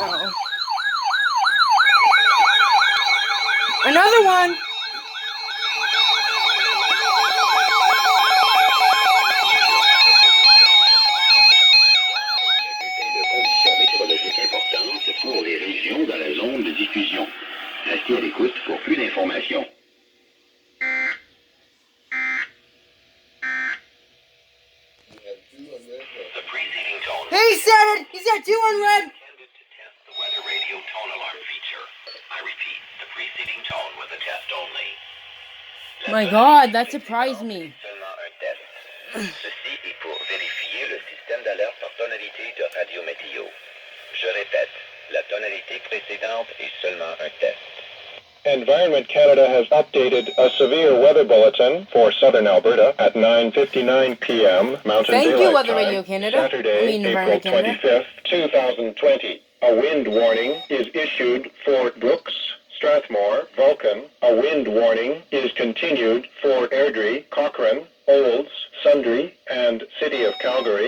Oh. Another one! Pour les régions dans la zone de diffusion. Restez à l'écoute pour plus d'informations. He said it! He said 2 on red! The weather radio tone alarm feature. I repeat, the preceding tone was a test only. My God, that surprised me. Seulement un test. Ceci est pour vérifier le système d'alerte par tonalité de radio météo. Je répète, la tonalité précédente est seulement un test. Environment Canada has updated a severe weather bulletin for southern Alberta at 9:59 p.m. Mountain Thank you, Daylight Weather Time, Radio Canada. Saturday, April Environment Canada. 25th, 2020. A wind warning is issued for Brooks, Strathmore, Vulcan. A wind warning is continued for Airdrie, Cochrane, Olds, Sundre, and City of Calgary.